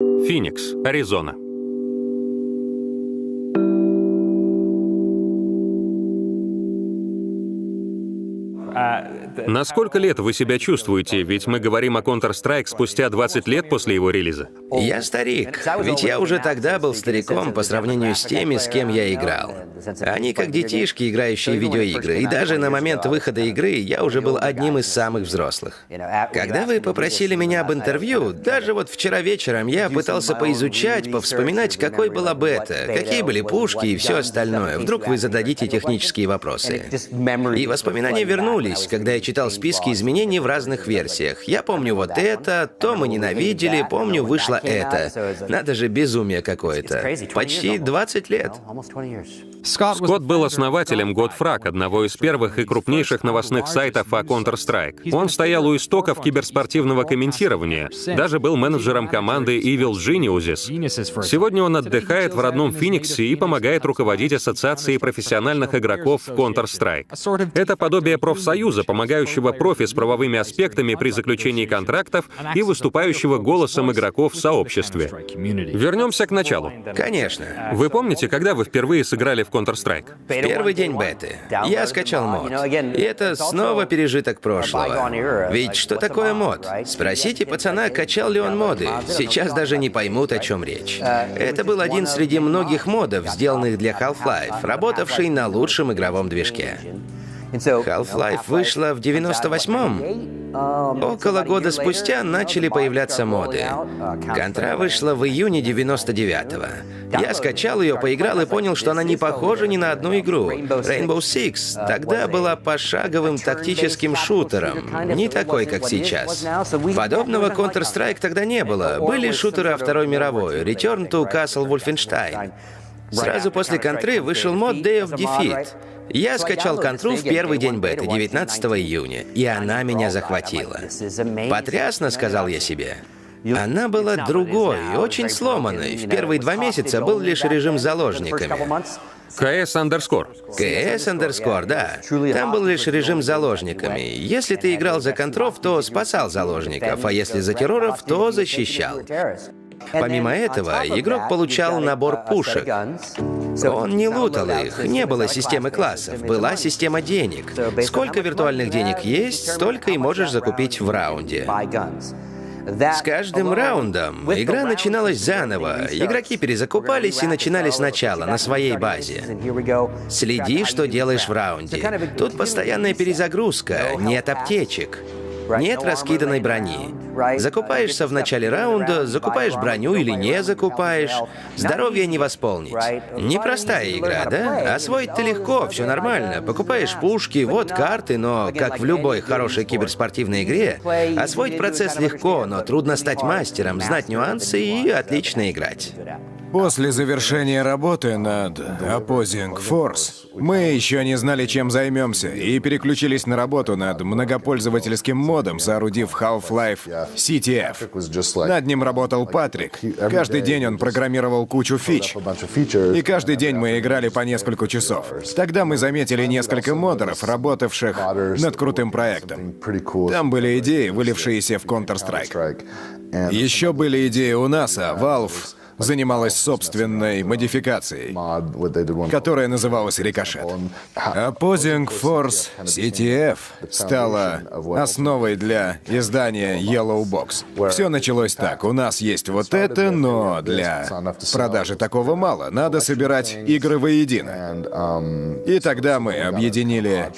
Финикс, Аризона. На сколько лет вы себя чувствуете? Ведь мы говорим о Counter-Strike спустя 20 лет после его релиза. Я старик, ведь я уже тогда был стариком по сравнению с теми, с кем я играл. Они как детишки, играющие в видеоигры, и даже на момент выхода игры я уже был одним из самых взрослых. Когда вы попросили меня об интервью, даже вот вчера вечером я пытался поизучать, повспоминать, какой была бета, какие были пушки и все остальное. Вдруг вы зададите технические вопросы. И воспоминания вернулись, когда я читал списки изменений в разных версиях. Я помню вот это, то мы ненавидели, помню, вышло это. Надо же, безумие какое-то. Почти 20 лет. Скотт был основателем Godfrag, одного из первых и крупнейших новостных сайтов о Counter-Strike. Он стоял у истоков киберспортивного комментирования, даже был менеджером команды Evil Geniuses. Сегодня он отдыхает в родном Финиксе и помогает руководить ассоциацией профессиональных игроков в Counter-Strike. Это подобие профсоюза, помогающего профи с правовыми аспектами при заключении контрактов и выступающего голосом игроков в сообществе. Вернемся к началу. Конечно. Вы помните, когда вы впервые сыграли в Counter-Strike? В первый день беты я скачал мод. И это снова пережиток прошлого. Ведь что такое мод? Спросите пацана, качал ли он моды. Сейчас даже не поймут, о чем речь. Это был один среди многих модов, сделанных для Half-Life, работавший на лучшем игровом движке. Half-Life вышла в 98-м. Около года спустя начали появляться моды. Контра вышла в июне 99-го. Я скачал ее, поиграл и понял, что она не похожа ни на одну игру. Rainbow Six тогда была пошаговым тактическим шутером, не такой, как сейчас. Подобного Counter-Strike тогда не было. Были шутеры о Второй мировой, Return to Castle Wolfenstein. Сразу после Контры вышел мод Day of Defeat. Я скачал Контру в первый день беты, 19 июня, и она меня захватила. «Потрясно», — сказал я себе. Она была другой, очень сломанной. В первые 2 месяца был лишь режим с заложниками. КС_. КС_, да. Там был лишь режим с заложниками. Если ты играл за контров, то спасал заложников, а если за терроров, то защищал. Помимо этого, игрок получал набор пушек. Он не лутал их, не было системы классов, была система денег. Сколько виртуальных денег есть, столько и можешь закупить в раунде. С каждым раундом игра начиналась заново, игроки перезакупались и начинали сначала, на своей базе. Следи, что делаешь в раунде. Тут постоянная перезагрузка, нет аптечек. Нет раскиданной брони. Закупаешься в начале раунда, закупаешь броню или не закупаешь. Здоровье не восполнить. Непростая игра, да? Освоить-то легко, все нормально. Покупаешь пушки, вот карты, но, как в любой хорошей киберспортивной игре, освоить процесс легко, но трудно стать мастером, знать нюансы и отлично играть. После завершения работы над Opposing Force мы еще не знали, чем займемся, и переключились на работу над многопользовательским модом, соорудив Half-Life CTF. Над ним работал Патрик. Каждый день он программировал кучу фич. И каждый день мы играли по несколько часов. Тогда мы заметили несколько модеров, работавших над крутым проектом. Там были идеи, вылившиеся в Counter-Strike. Еще были идеи у нас, а Valve занималась собственной модификацией, которая называлась Рикошет. Opposing Force CTF стала основой для издания Yellow Box. Все началось так. У нас есть вот это, но для продажи такого мало. Надо собирать игры воедино. И тогда мы объединили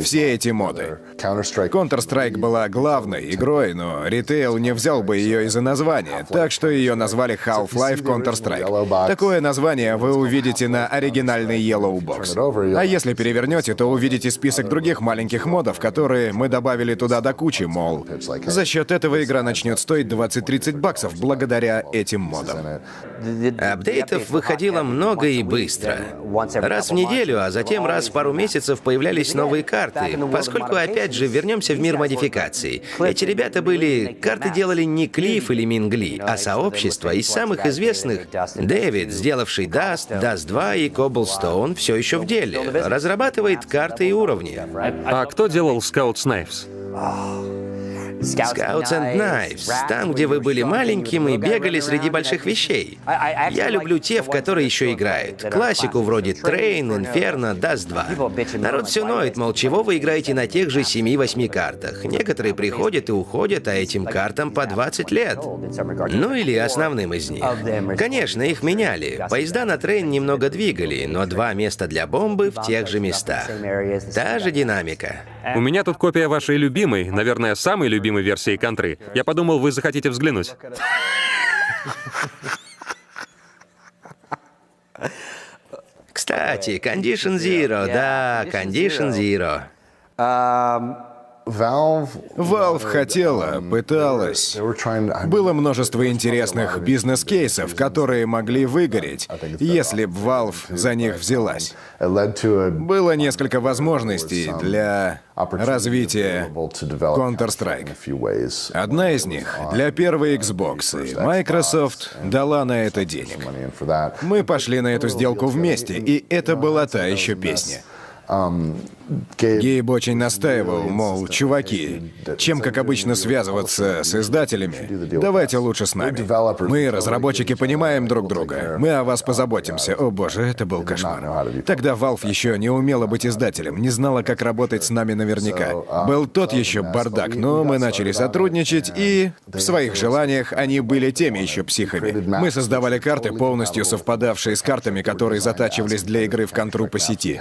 все эти моды. Counter-Strike была главной игрой, но ритейл не взял бы ее из-за названия, так что ее назвали Half-Life Counter-Strike. Такое название вы увидите на оригинальной Yellow Box. А если перевернете, то увидите список других маленьких модов, которые мы добавили туда до кучи, мол, за счет этого игра начнет стоить 20-30 баксов благодаря этим модам. Апдейтов выходило много и быстро. Раз в неделю, а затем раз в пару месяцев появлялись новые карты, поскольку, опять же, вернемся в мир модификаций. Эти ребята были... Карты делали не Клифф или Мингли, а сообщество из самых известных. Дэвид, сделавший Dust, Dust 2 и Cobblestone, все еще в деле. Разрабатывает карты и уровни. А кто делал Scout Knives? Scouts and Knives. Там, где вы были маленьким и бегали среди больших вещей. Я люблю те, в которые еще играют. Классику вроде Train, Inferno, Dust 2. Народ все ноет, мол, чего вы играете на тех же 7-8 картах. Некоторые приходят и уходят, а этим картам по 20 лет. Ну или основным из них. Конечно, их меняли. Поезда на Train немного двигали, но 2 места для бомбы в тех же местах. Та же динамика. У меня тут копия вашей любимой, наверное, самой любимой версии контры. Я подумал, вы захотите взглянуть. Кстати, Condition Zero, да, Condition Zero. Valve хотела, пыталась. Было множество интересных бизнес-кейсов, которые могли выгореть, если б Valve за них взялась. Было несколько возможностей для развития Counter-Strike. Одна из них — для первой Xbox, и Microsoft дала на это денег. Мы пошли на эту сделку вместе, и это была та еще песня. Гейб очень настаивал, мол, чуваки, чем, как обычно, связываться с издателями, давайте лучше с нами. Мы, разработчики, понимаем друг друга. Мы о вас позаботимся. О боже, это был кошмар. Тогда Valve еще не умела быть издателем, не знала, как работать с нами наверняка. Был тот еще бардак, но мы начали сотрудничать, и в своих желаниях они были теми еще психами. Мы создавали карты, полностью совпадавшие с картами, которые затачивались для игры в контру по сети.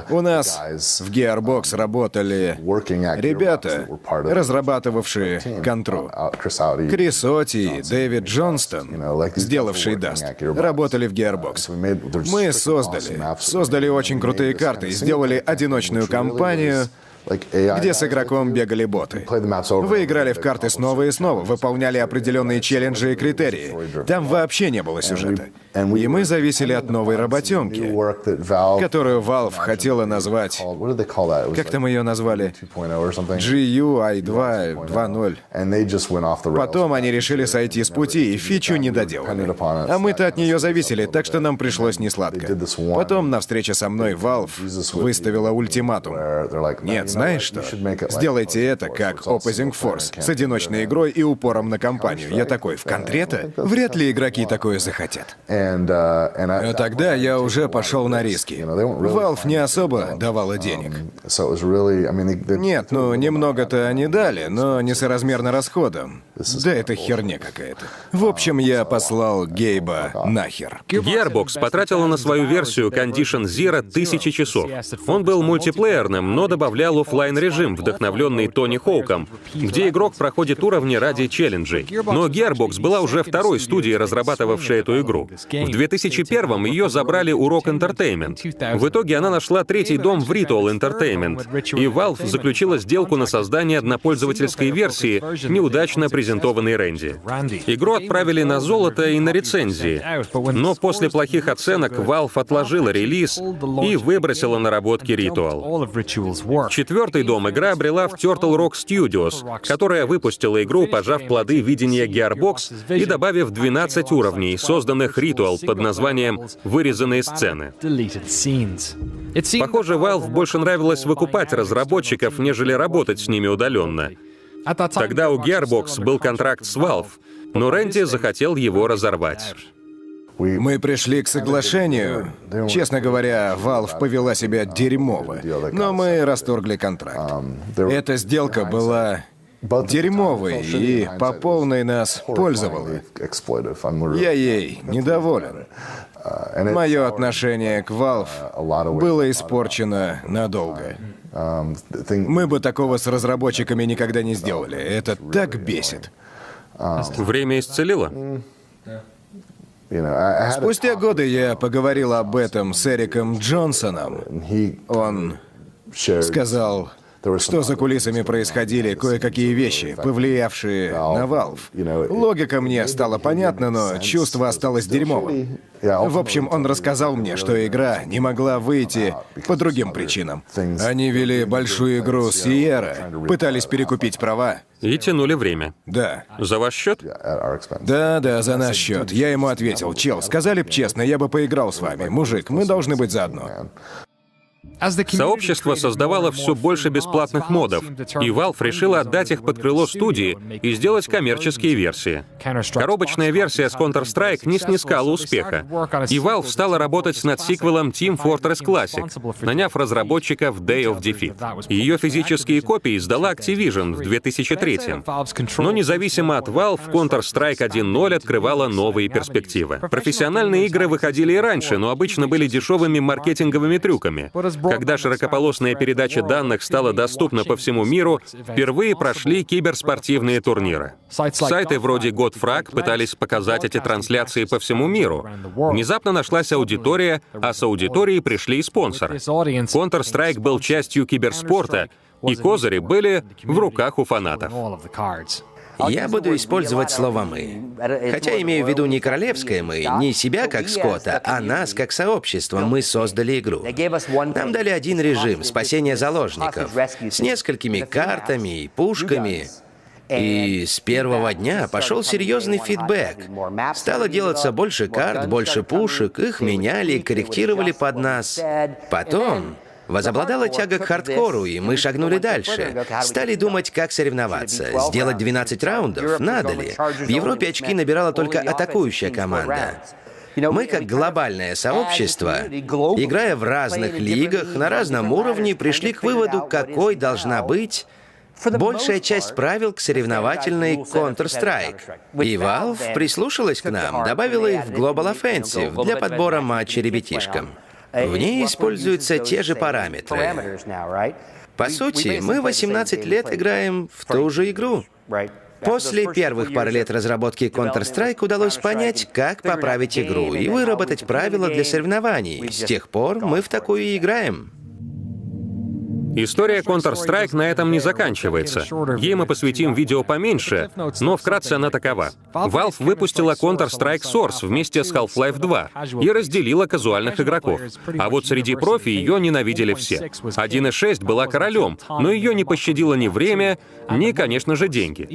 У нас в Gearbox работали ребята, разрабатывавшие контру. Крис Оти и Дэвид Джонстон, сделавшие Dust, работали в Gearbox. Мы создали очень крутые карты, сделали одиночную кампанию, где с игроком бегали боты. Вы играли в карты снова и снова, выполняли определенные челленджи и критерии. Там вообще не было сюжета. И мы зависели от новой работенки, которую Valve хотела назвать... Как там ее назвали? GUI 2.0. Потом они решили сойти с пути и фичу не доделали. А мы-то от нее зависели, так что нам пришлось несладко. Потом на встрече со мной Valve выставила ультиматум. Нет, знаешь что? Сделайте это как Opposing Force, с одиночной игрой и упором на кампанию. Я такой, в контре-то? Вряд ли игроки такое захотят. А тогда я уже пошел на риски. Valve не особо давала денег. Нет, ну немного-то они дали, но несоразмерно расходам. Да это херня какая-то. В общем, я послал Гейба нахер. Gearbox потратила на свою версию Condition Zero 1000 часов. Он был мультиплеерным, но добавлял оффлайн-режим, вдохновленный Тони Хоуком, где игрок проходит уровни ради челленджей. Но Gearbox была уже второй студией, разрабатывавшей эту игру. В 2001-м ее забрали у Rock Entertainment. В итоге она нашла третий дом в Ritual Entertainment, и Valve заключила сделку на создание однопользовательской версии, неудачно презентованной Рэнди. Игру отправили на золото и на рецензии, но после плохих оценок Valve отложила релиз и выбросила наработки Ritual. Четвертый дом игра обрела в Turtle Rock Studios, которая выпустила игру, пожав плоды видения Gearbox и добавив 12 уровней, созданных Ritual под названием «Вырезанные сцены». Похоже, Valve больше нравилось выкупать разработчиков, нежели работать с ними удаленно. Тогда у Gearbox был контракт с Valve, но Рэнди захотел его разорвать. Мы пришли к соглашению. Честно говоря, Valve повела себя дерьмово, но мы расторгли контракт. Эта сделка была дерьмовой и по полной нас пользовала. Я ей недоволен. Мое отношение к Valve было испорчено надолго. Мы бы такого с разработчиками никогда не сделали. Это так бесит. Время исцелило? Спустя годы я поговорил об этом с Эриком Джонсоном. Он сказал, что за кулисами происходили кое-какие вещи, повлиявшие на Valve. Логика мне стала понятна, но чувство осталось дерьмовым. В общем, он рассказал мне, что игра не могла выйти по другим причинам. Они вели большую игру Sierra, пытались перекупить права. И тянули время. Да. За ваш счет? Да, за наш счет. Я ему ответил, чел, сказали б честно, я бы поиграл с вами. Мужик, мы должны быть заодно. Сообщество создавало все больше бесплатных модов, и Valve решила отдать их под крыло студии и сделать коммерческие версии. Коробочная версия с Counter-Strike не снискала успеха, и Valve стала работать над сиквелом Team Fortress Classic, наняв разработчиков Day of Defeat. Ее физические копии издала Activision в 2003-м. Но независимо от Valve, Counter-Strike 1.0 открывала новые перспективы. Профессиональные игры выходили и раньше, но обычно были дешевыми маркетинговыми трюками. Когда широкополосная передача данных стала доступна по всему миру, впервые прошли киберспортивные турниры. Сайты вроде GodFrag пытались показать эти трансляции по всему миру. Внезапно нашлась аудитория, а с аудиторией пришли и спонсоры. Counter-Strike был частью киберспорта, и козыри были в руках у фанатов. Я буду использовать слово «мы». Хотя имею в виду не королевское «мы», не себя как Скотта, а нас как сообщество. Мы создали игру. Нам дали один режим — спасение заложников, с несколькими картами и пушками. И с первого дня пошел серьезный фидбэк. Стало делаться больше карт, больше пушек, их меняли, корректировали под нас. Потом возобладала тяга к хардкору, и мы шагнули дальше. Стали думать, как соревноваться. Сделать 12 раундов? Надо ли? В Европе очки набирала только атакующая команда. Мы, как глобальное сообщество, играя в разных лигах, на разном уровне, пришли к выводу, какой должна быть большая часть правил к соревновательной Counter-Strike. И Valve прислушалась к нам, добавила их в Global Offensive для подбора матчей ребятишкам. В ней используются те же параметры. По сути, мы 18 лет играем в ту же игру. После первых пары лет разработки Counter-Strike удалось понять, как поправить игру и выработать правила для соревнований. С тех пор мы в такую и играем. История Counter-Strike на этом не заканчивается. Ей мы посвятим видео поменьше, но вкратце она такова. Valve выпустила Counter-Strike Source вместе с Half-Life 2 и разделила казуальных игроков. А вот среди профи ее ненавидели все. 1.6 была королем, но ее не пощадило ни время, ни, конечно же, деньги.